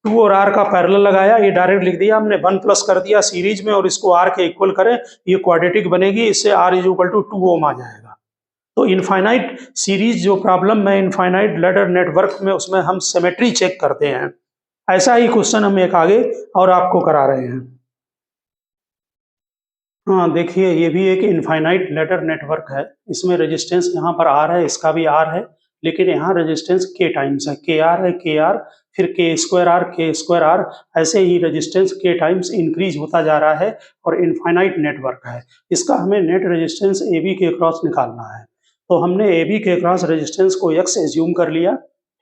2 और आर का पैरेलल लगाया, ये डायरेक्ट लिख दिया हमने, 1 प्लस कर दिया सीरीज में और इसको आर के इक्वल करें, ये क्वाड्रेटिक बनेगी, इससे आर इज इक्वल टू 2 ओम आ जाएगा। तो इनफाइनाइट सीरीज जो प्रॉब्लम में इनफाइनाइट लैडर नेटवर्क में, उसमें हम सिमेट्री चेक करते हैं। ऐसा ही क्वेश्चन हम एक आगे और आपको करा रहे हैं। हाँ देखिए, ये भी एक इनफाइनाइट लैडर नेटवर्क है, इसमें रेजिस्टेंस यहाँ पर आर है, इसका भी आर है, लेकिन यहाँ रेजिस्टेंस के टाइम्स है, के आर है, के आर, फिर के स्क्वायर आर, ऐसे ही रेजिस्टेंस के टाइम्स इंक्रीज होता जा रहा है और इनफाइनाइट नेटवर्क है। इसका हमें नेट रेजिस्टेंस ए बी के क्रॉस निकालना है, तो हमने ए बी के क्रॉस रेजिस्टेंस को एक्स एज्यूम कर लिया।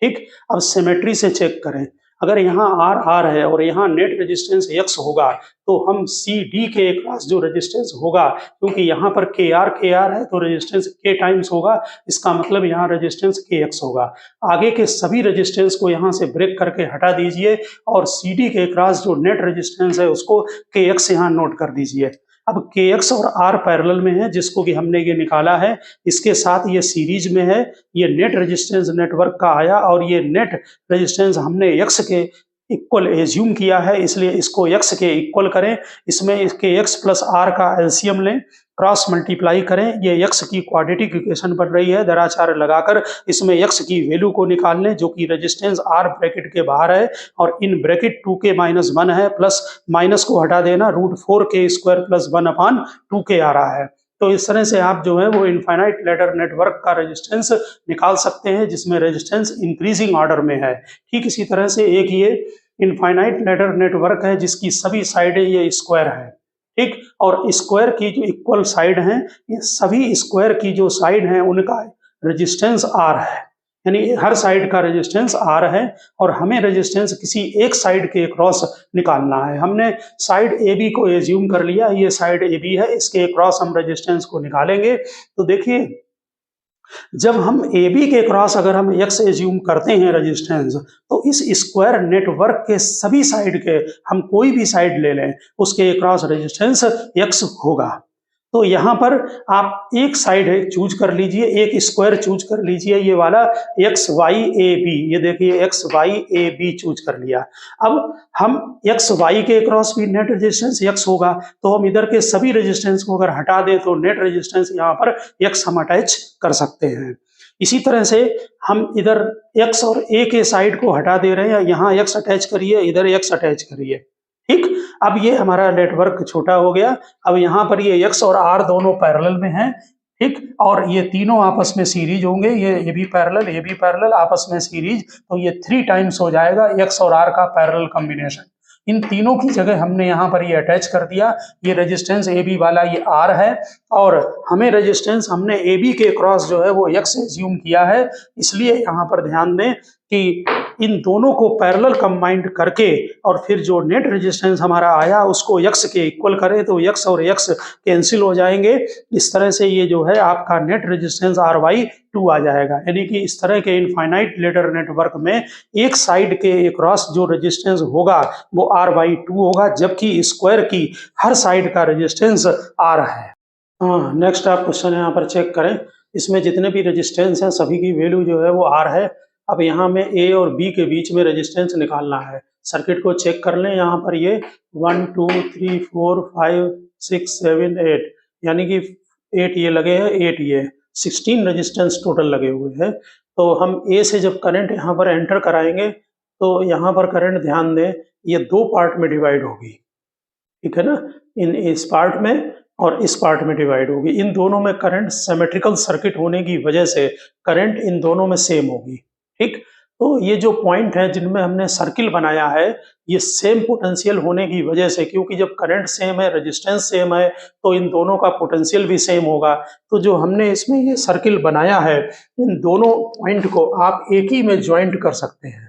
ठीक, अब सिमेट्री से चेक करें, अगर यहाँ आर है और यहाँ नेट रेजिस्टेंस एक्स होगा, तो हम सी डी के क्रॉस जो रेजिस्टेंस होगा, क्योंकि यहाँ पर के आर है तो रेजिस्टेंस के टाइम्स होगा, इसका मतलब यहाँ रेजिस्टेंस के एक्स होगा। आगे के सभी रेजिस्टेंस को यहाँ से ब्रेक करके हटा दीजिए और सी डी के क्रॉस जो नेट रेजिस्टेंस है उसको के एक्स यहाँ नोट कर दीजिए। अब के एक्स और आर पैरेलल में है, जिसको कि हमने ये निकाला है, इसके साथ ये सीरीज में है। ये नेट रेजिस्टेंस नेटवर्क का आया और ये नेट रेजिस्टेंस हमने एक्स के इक्वल एज्यूम किया है, इसलिए इसको एक्स के इक्वल करें। इसमें इसके एक्स प्लस आर का एलसीएम लें, क्रॉस मल्टीप्लाई करें। ये एक्स की क्वाड्रेटिक इक्वेशन बन रही है, दराचार लगाकर इसमें एक्स की वैल्यू को निकाल लें, जो कि रेजिस्टेंस आर ब्रैकेट के बाहर है और इन ब्रैकेट 2k-1 है, प्लस माइनस को हटा देना, √4k² + 1/2k आ रहा है। तो इस तरह से आप जो है वो इनफाइनाइट लैडर नेटवर्क का रेजिस्टेंस निकाल सकते हैं, जिसमें रेजिस्टेंस इंक्रीजिंग ऑर्डर में है। ठीक इसी तरह से एक ये इनफाइनाइट लैडर नेटवर्क है जिसकी सभी साइडें ये स्क्वायर है, ठीक, और स्क्वायर की जो इक्वल साइड हैं, ये सभी स्क्वायर की जो साइड हैं उनका रेजिस्टेंस आर है, यानी हर साइड का रेजिस्टेंस आर है और हमें रेजिस्टेंस किसी एक साइड के क्रॉस निकालना है। हमने साइड ए बी को एज्यूम कर लिया, ये साइड ए बी है, इसके क्रॉस हम रेजिस्टेंस को निकालेंगे। तो देखिए, जब हम ए बी के क्रॉस अगर हम एक्स एज्यूम करते हैं रेजिस्टेंस, तो इस स्क्वायर नेटवर्क के सभी साइड के, हम कोई भी साइड ले लें, उसके क्रॉस रेजिस्टेंस एक्स होगा। तो यहाँ पर आप एक साइड चूज कर लीजिए, एक स्क्वायर चूज कर लीजिए, ये वाला एक्स वाई ए बी, ये देखिए X Y A B choose कर लिया। अब हम एक्स वाई के क्रॉस भी नेट रेजिस्टेंस एक्स होगा, तो हम इधर के सभी रेजिस्टेंस को अगर हटा दें तो नेट रेजिस्टेंस यहाँ पर एक्स हम अटैच कर सकते हैं। इसी तरह से हम इधर एक्स और ए के साइड को हटा दे रहे हैं, यहाँ एक्स अटैच करिए, इधर एक्स अटैच करिए, ठीक। अब ये हमारा नेटवर्क छोटा हो गया। अब यहाँ पर ये एक्स और आर दोनों पैरेलल में हैं, ठीक, और ये तीनों आपस में सीरीज होंगे, ये भी पैरेलल आपस में सीरीज, तो ये 3 टाइम्स हो जाएगा एक्स और आर का पैरेलल कॉम्बिनेशन। इन तीनों की जगह हमने यहाँ पर ये अटैच कर दिया। ये रेजिस्टेंस ए बी वाला ये आर है और हमें रेजिस्टेंस हमने ए बी के क्रॉस जो है वो एक्स एज्यूम किया है, इसलिए यहाँ पर ध्यान दें कि इन दोनों को पैरेलल कंबाइंड करके और फिर जो नेट रेजिस्टेंस हमारा आया उसको एक्स के इक्वल करें, तो एक्स और एक्स कैंसिल हो जाएंगे। इस तरह से ये जो है आपका नेट रेजिस्टेंस आर वाई 2 आ जाएगा। यानी कि इस तरह के इनफाइनाइट लैडर नेटवर्क में एक साइड के क्रॉस जो रेजिस्टेंस होगा वो आर वाई 2 होगा, जबकि स्क्वायर की हर साइड का रेजिस्टेंस आर है। हाँ, नेक्स्ट आप क्वेश्चन यहाँ पर चेक करें। इसमें जितने भी रेजिस्टेंस हैं सभी की वैल्यू जो है वो आर है। अब यहाँ में ए और बी के बीच में रेजिस्टेंस निकालना है। सर्किट को चेक कर लें, यहाँ पर ये 1 2 3 4 5 6 7 8, यानी कि 8 ये लगे हैं, 8 ये 16 रेजिस्टेंस टोटल लगे हुए हैं। तो हम ए से जब करंट यहाँ पर एंटर कराएंगे तो यहाँ पर करंट ध्यान दें ये 2 पार्ट में डिवाइड होगी, ठीक है ना, इस पार्ट में और इस पार्ट में डिवाइड होगी। इन दोनों में करंट सिमेट्रिकल सर्किट होने की वजह से करंट इन दोनों में सेम होगी, ठीक। तो ये जो पॉइंट है जिनमें हमने सर्किल बनाया है, ये सेम पोटेंशियल होने की वजह से, क्योंकि जब करंट सेम है, रेजिस्टेंस सेम है, तो इन दोनों का पोटेंशियल भी सेम होगा। तो जो हमने इसमें ये सर्किल बनाया है, इन दोनों पॉइंट को आप एक ही में ज्वाइंट कर सकते हैं।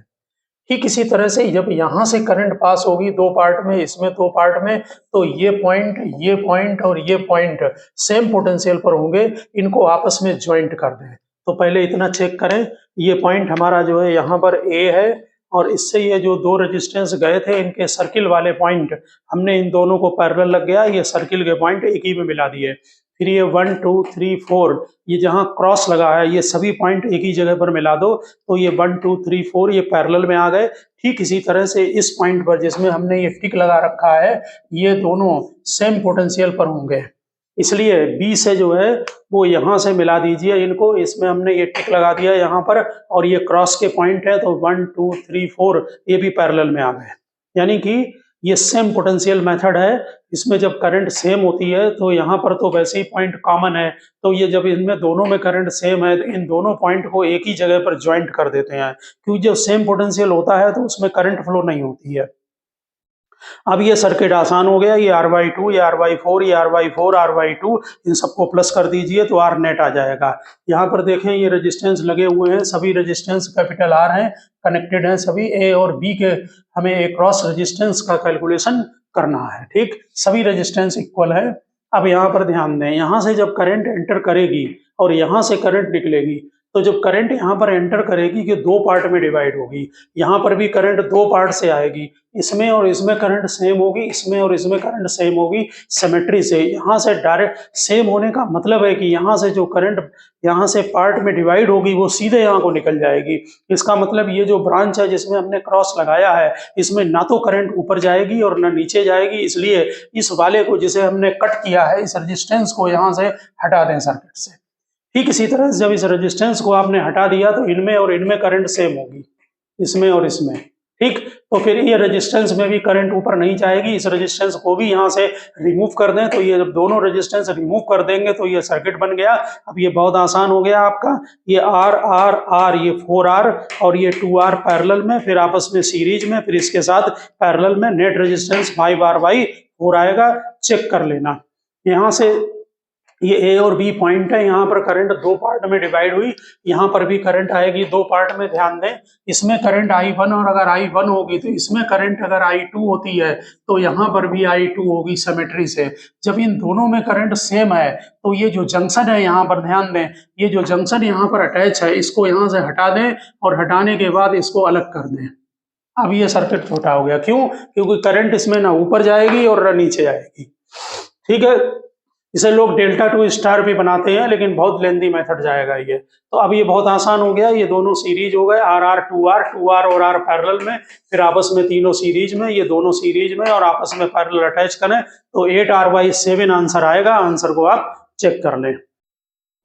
ठीक इसी तरह से जब यहाँ से करंट पास होगी 2 पार्ट में, इसमें 2 पार्ट में, तो ये पॉइंट और ये पॉइंट सेम पोटेंशियल पर होंगे, इनको आपस में ज्वाइंट कर दें। तो पहले इतना चेक करें, ये पॉइंट हमारा जो है यहाँ पर ए है और इससे ये जो 2 रेजिस्टेंस गए थे इनके सर्किल वाले पॉइंट हमने इन दोनों को पैरेलल लग गया, ये सर्किल के पॉइंट एक ही में मिला दिए। फिर ये 1 2 3 4 ये जहाँ क्रॉस लगा है ये सभी पॉइंट एक ही जगह पर मिला दो, तो ये 1 2 3 4 ये पैरेलल में आ गए। ठीक इसी तरह से इस पॉइंट पर जिसमें हमने ये टिक लगा रखा है, ये दोनों सेम पोटेंशियल पर होंगे, इसलिए बी से जो है वो यहाँ से मिला दीजिए इनको। इसमें हमने ये टिक लगा दिया यहाँ पर और ये क्रॉस के पॉइंट है, तो 1 2 3 4 ये भी पैरेलल में आ गए। यानी कि ये सेम पोटेंशियल मेथड है। इसमें जब करंट सेम होती है तो यहाँ पर तो वैसे ही पॉइंट कॉमन है, तो ये जब इनमें दोनों में करंट सेम है तो इन दोनों पॉइंट को एक ही जगह पर ज्वाइंट कर देते हैं, क्योंकि जब सेम पोटेंशियल होता है तो उसमें करंट फ्लो नहीं होती है। अब ये सर्किट आसान हो गया, ये R/2, ये R/4, ये R/4, R/2, इन सबको प्लस कर दीजिए तो R नेट आ जाएगा। यहाँ पर देखें ये रेजिस्टेंस लगे हुए हैं, सभी रेजिस्टेंस कैपिटल R हैं, कनेक्टेड हैं सभी। ए और बी के हमें एक क्रॉस रेजिस्टेंस का कैलकुलेशन करना है, ठीक, सभी रेजिस्टेंस इक्वल है। अब यहाँ पर ध्यान दें, यहाँ से जब करंट एंटर करेगी और यहाँ से करंट निकलेगी तो जब करंट यहाँ पर एंटर करेगी कि दो पार्ट में डिवाइड होगी, यहाँ पर भी करंट दो पार्ट से आएगी, इसमें और इसमें करंट सेम होगी, इसमें और इसमें करंट सेम होगी सिमेट्री से। यहाँ से डायरेक्ट सेम होने का मतलब है कि यहाँ से जो करंट यहाँ से पार्ट में डिवाइड होगी वो सीधे यहाँ को निकल जाएगी। इसका मतलब ये जो ब्रांच है जिसमें हमने क्रॉस लगाया है, इसमें ना तो करंट ऊपर जाएगी और ना नीचे जाएगी, इसलिए इस वाले को जिसे हमने कट किया है, इस रेजिस्टेंस को यहाँ से हटा दें सर्किट से। ठीक इसी तरह से जब इस रेजिस्टेंस को आपने हटा दिया तो इनमें और इनमें करंट सेम होगी, इसमें और इसमें। ठीक, तो फिर ये रेजिस्टेंस में भी करंट ऊपर नहीं जाएगी, इस रेजिस्टेंस को भी यहाँ से रिमूव कर दें। तो ये जब दोनों रेजिस्टेंस रिमूव कर देंगे तो ये सर्किट बन गया। अब ये बहुत आसान हो गया आपका, ये R R R, ये 4R और ये 2R पैरेलल में, फिर आपस में सीरीज में, फिर इसके साथ पैरेलल में नेट रेजिस्टेंस 5R/4 आएगा। चेक कर लेना। यहाँ से ये ए और बी पॉइंट है, यहाँ पर करंट दो पार्ट में डिवाइड हुई, यहाँ पर भी करंट आएगी दो पार्ट में। ध्यान दें, इसमें करंट I1 और अगर I1 होगी तो इसमें करंट अगर I2 होती है तो यहाँ पर भी I2 होगी सिमेट्री से। जब इन दोनों में करंट सेम है तो ये जो जंक्शन है यहाँ पर, ध्यान दें, ये जो जंक्शन यहाँ पर अटैच है इसको यहाँ से हटा दें और हटाने के बाद इसको अलग कर दें। अब ये सर्किट छोटा हो गया। क्यों? क्योंकि करंट इसमें ना ऊपर जाएगी और ना नीचे आएगी। ठीक है, इसे लोग डेल्टा टू स्टार भी बनाते हैं, लेकिन बहुत लेंदी मेथड जाएगा ये। तो अब ये बहुत आसान हो गया, ये दोनों सीरीज हो गए, RR 2R और R पैरेलल में, फिर आपस में तीनों सीरीज में, ये दोनों सीरीज में और आपस में पैरेलल अटैच करें तो 8R/7 आंसर आएगा। आंसर को आप चेक कर लें।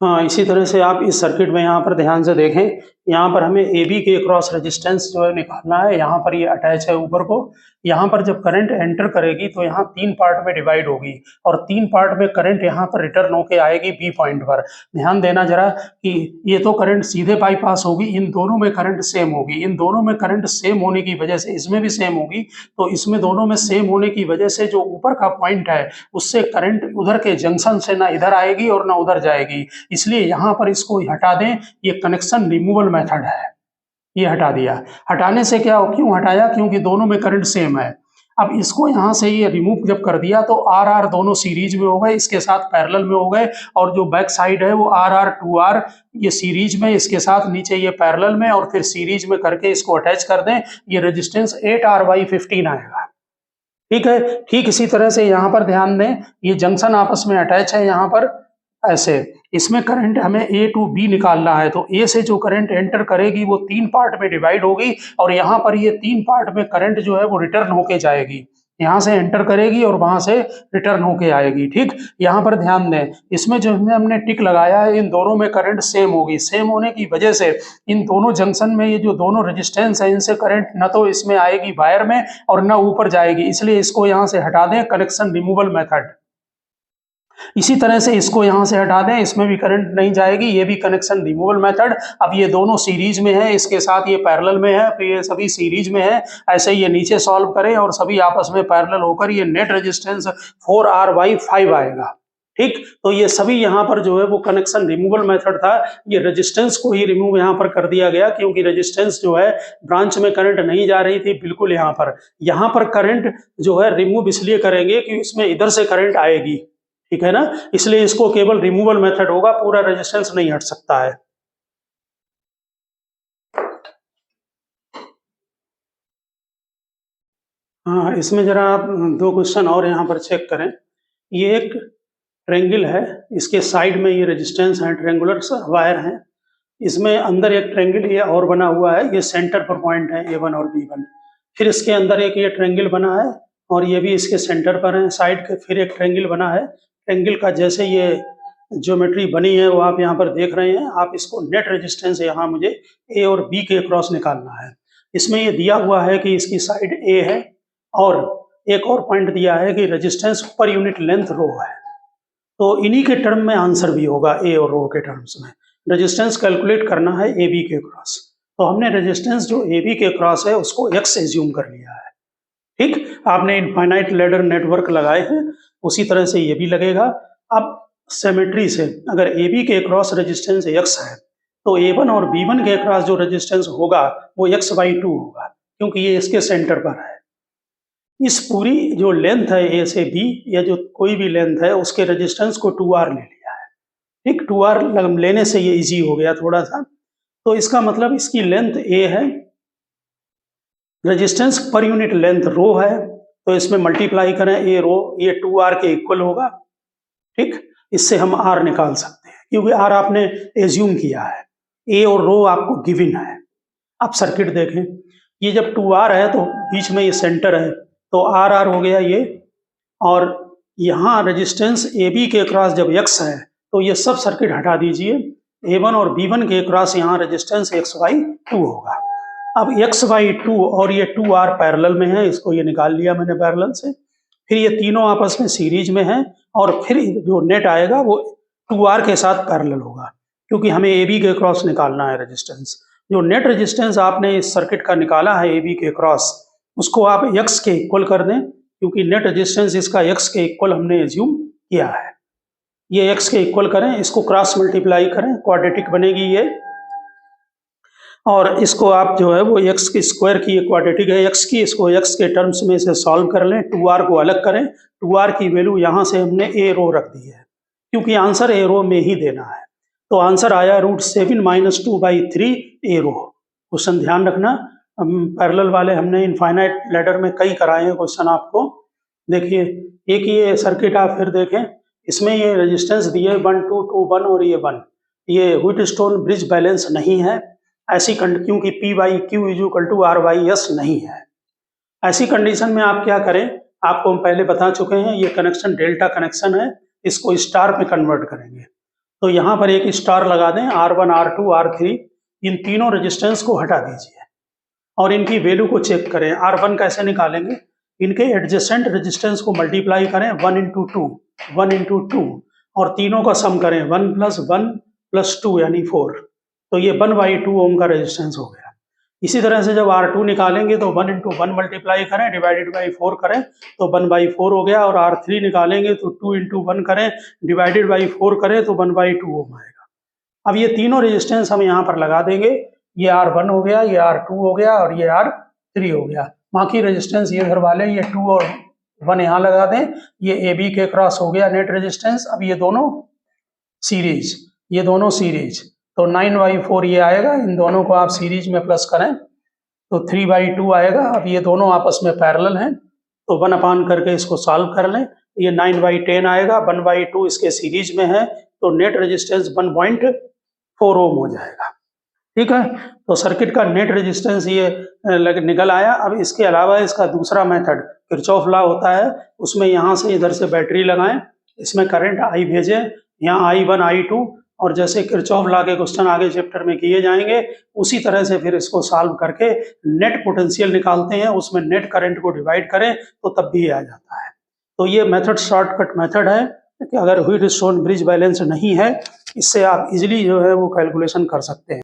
हाँ, इसी तरह से आप इस सर्किट में यहाँ पर ध्यान से देखें, यहाँ पर हमें AB के क्रॉस रेजिस्टेंस जो है निकालना है। यहाँ पर ये अटैच है ऊपर को। यहाँ पर जब करंट एंटर करेगी तो यहाँ तीन पार्ट में डिवाइड होगी और तीन पार्ट में करंट यहाँ पर रिटर्न होके आएगी B पॉइंट पर। ध्यान देना जरा कि ये तो करंट सीधे बाईपास होगी, इन दोनों में करंट सेम होगी। इन दोनों में करंट सेम होने की वजह से इसमें भी सेम होगी, तो इसमें दोनों में सेम होने की वजह से जो ऊपर का पॉइंट है उससे करंट उधर के जंक्शन से ना इधर आएगी और ना उधर जाएगी, इसलिए यहाँ पर इसको हटा दें। ये कनेक्शन रिमूवल मेथड है, ये हटा दिया। हटाने से क्या, क्यों हटाया? क्योंकि दोनों में करंट सेम है। अब इसको यहाँ से ये रिमूव जब कर दिया तो RR दोनों सीरीज में हो गए, इसके साथ पैरेलल में हो गए, और जो बैक साइड है वो RR 2R ये सीरीज में, इसके साथ नीचे ये पैरेलल में, और फिर सीरीज में करके इसको अटैच कर दें। ये रेजिस्टेंस 8R/15 आएगा। ठीक है, ठीक इसी तरह से यहाँ पर ध्यान दें, ये जंक्शन आपस में अटैच है यहाँ पर ऐसे। इसमें करंट हमें A to B निकालना है, तो A से जो करंट एंटर करेगी वो तीन पार्ट में डिवाइड होगी और यहाँ पर ये तीन पार्ट में करंट जो है वो रिटर्न होके जाएगी। यहाँ से एंटर करेगी और वहां से रिटर्न होके आएगी। ठीक, यहाँ पर ध्यान दें, इसमें जो हमने टिक लगाया है इन दोनों में करंट सेम होगी। सेम होने की वजह से इन दोनों जंक्शन में ये जो दोनों रेजिस्टेंस है इनसे करंट न तो इसमें आएगी वायर में और न ऊपर जाएगी, इसलिए इसको यहाँ से हटा दें। Connection removal method. इसी तरह से इसको यहाँ से हटा दें, इसमें भी करंट नहीं जाएगी, ये भी कनेक्शन रिमूवल मेथड। अब ये दोनों सीरीज में है, इसके साथ ये पैरेलल में है, फिर ये सभी सीरीज में है। ऐसे ये नीचे सॉल्व करें और सभी आपस में पैरेलल होकर ये नेट रेजिस्टेंस 4R/5 आएगा। ठीक, तो ये सभी यहाँ पर जो है वो कनेक्शन रिमूवल मेथड था। ये रेजिस्टेंस को ही रिमूव यहाँ पर कर दिया गया, क्योंकि रेजिस्टेंस जो है ब्रांच में करंट नहीं जा रही थी बिल्कुल। यहाँ पर करंट जो है रिमूव इसलिए करेंगे कि इसमें इधर से करंट आएगी, ठीक है ना, इसलिए इसको केवल रिमूवल मेथड होगा, पूरा रेजिस्टेंस नहीं हट सकता है। हाँ, इसमें जरा आप दो क्वेश्चन और यहाँ पर चेक करें। ये एक ट्रेंगल है, इसके साइड में ये रेजिस्टेंस है, ट्रेंगुलर वायर है, इसमें अंदर एक ट्रेंगल ये और बना हुआ है, ये सेंटर पर पॉइंट है A1 और B1। फिर इसके अंदर एक ये ट्रेंगल बना है और ये भी इसके सेंटर पर है साइड के। फिर एक ट्रेंगल बना है, ट्रेंगल का जैसे ये ज्योमेट्री बनी है वो आप यहाँ पर देख रहे हैं। आप इसको नेट रेजिस्टेंस यहाँ मुझे A और B के क्रॉस निकालना है। इसमें ये दिया हुआ है कि इसकी साइड A है और एक और पॉइंट दिया है कि रेजिस्टेंस पर यूनिट लेंथ रो है। तो इन्हीं के टर्म में आंसर भी होगा, A और रो के टर्म्स में। रेजिस्टेंस कैलकुलेट करना है AB के क्रॉस, तो हमने रेजिस्टेंस जो AB के क्रॉस है उसको X एज्यूम कर लिया है। ठीक, आपने इनफाइनाइट लैडर नेटवर्क लगाए हैं, उसी तरह से ये भी लगेगा। अब सिमेट्री से अगर AB के क्रॉस रेजिस्टेंस X है तो A1 और B1 के क्रॉस जो रेजिस्टेंस होगा वो X/2 होगा, क्योंकि ये इसके सेंटर पर है। इस पूरी जो लेंथ है A से B या जो कोई भी लेंथ है उसके रेजिस्टेंस को 2R ले लिया है। ठीक, 2R लेने से ये इजी हो गया थोड़ा सा। तो इसका मतलब इसकी लेंथ ए है, रेजिस्टेंस पर यूनिट लेंथ रो है, तो इसमें मल्टीप्लाई करें ए रो, ये 2R के इक्वल होगा। ठीक, इससे हम R निकाल सकते हैं क्योंकि R आपने एज्यूम किया है, ए और रो आपको गिवन है। अब सर्किट देखें, ये जब 2R है तो बीच में ये सेंटर है, तो RR हो गया ये, और यहाँ रेजिस्टेंस AB के क्रॉस जब X है तो ये सब सर्किट हटा दीजिए, A1 और B1 के क्रॉस यहाँ रेजिस्टेंस X/2 होगा। अब X/2 और ये 2R पैरेलल में है, इसको ये निकाल लिया मैंने पैरेलल से, फिर ये तीनों आपस में सीरीज में है, और फिर जो नेट आएगा वो 2R के साथ पैरेलल होगा, क्योंकि हमें AB के क्रॉस निकालना है रेजिस्टेंस। जो नेट रेजिस्टेंस आपने इस सर्किट का निकाला है AB के क्रॉस, उसको आप X के इक्वल कर दें, क्योंकि नेट रेजिस्टेंस इसका X के इक्वल हमने एज्यूम किया है। ये X के इक्वल करें, इसको क्रॉस मल्टीप्लाई करें, क्वाड्रेटिक बनेगी ये, और इसको आप जो है वो X की स्क्वायर की, क्वाड्रेटिक है X की, इसको X के टर्म्स में इसे सॉल्व कर लें, 2R को अलग करें, 2R की वैल्यू यहाँ से हमने ए रो रख दी है, क्योंकि आंसर ए रो में ही देना है। तो आंसर आया √7 - 2/3 ए रो। क्वेश्चन ध्यान रखना, पैरेलल वाले हमने इनफाइनाइट लैडर में कई कराए हैं क्वेश्चन आपको। देखिए, एक ये सर्किट आप फिर देखें, इसमें ये रेजिस्टेंस दिए 1 2 2 1 और ये 1, ये व्हीटस्टोन ब्रिज बैलेंस नहीं है, ऐसी क्योंकि P/Q = R/S नहीं है। ऐसी कंडीशन में आप क्या करें, आपको हम पहले बता चुके हैं, ये कनेक्शन डेल्टा कनेक्शन है, इसको स्टार में कन्वर्ट करेंगे। तो यहाँ पर एक स्टार लगा दें, R1 R2 R3, इन तीनों रेजिस्टेंस को हटा दीजिए और इनकी वैल्यू को चेक करें। R1 कैसे निकालेंगे, इनके एडजेसेंट रेजिस्टेंस को मल्टीप्लाई करें 1 × 2 और तीनों का सम करें 1 + 1 + 2 यानी 4, तो ये 1/2 ओम का रेजिस्टेंस हो गया। इसी तरह से जब R2 निकालेंगे तो 1 × 1 मल्टीप्लाई करें, डिवाइडेड बाई 4 करें तो 1/4 हो गया, और R3 निकालेंगे तो 2 × 1 करें, डिवाइडेड बाई 4 करें तो 1/2 ओम आएगा। अब ये तीनों रेजिस्टेंस हम यहाँ पर लगा देंगे, ये R1 हो गया, ये R2 हो गया और ये R3 हो गया। बाकी रेजिस्टेंस ये घर वाले, ये 2 और 1 यहाँ लगा दें, ये AB के क्रॉस हो गया नेट रेजिस्टेंस। अब ये दोनों सीरीज, ये दोनों सीरीज, तो 9/4 ये आएगा, इन दोनों को आप सीरीज में प्लस करें तो 3/2 आएगा। अब ये दोनों आपस में पैरेलल हैं, तो 1 करके इसको सॉल्व कर लें, ये 9/10 आएगा, 1/2 इसके सीरीज में है, तो नेट रेजिस्टेंस 1.4 ओम हो जाएगा। ठीक है, तो सर्किट का नेट रेजिस्टेंस ये निकल आया। अब इसके अलावा इसका दूसरा मेथड किरचॉफ लॉ होता है, उसमें यहाँ से इधर से बैटरी लगाएं, इसमें करंट I भेजें, यहाँ I1 I2, और जैसे किरचॉफ लॉ के क्वेश्चन आगे चैप्टर में किए जाएंगे उसी तरह से फिर इसको सॉल्व करके नेट पोटेंशियल निकालते हैं, उसमें नेट करंट को डिवाइड करें तो तब भी आ जाता है। तो ये मेथड शॉर्टकट मेथड है कि अगर व्हीटस्टोन ब्रिज बैलेंस नहीं है, इससे आप इजीली जो है वो कैलकुलेशन कर सकते हैं।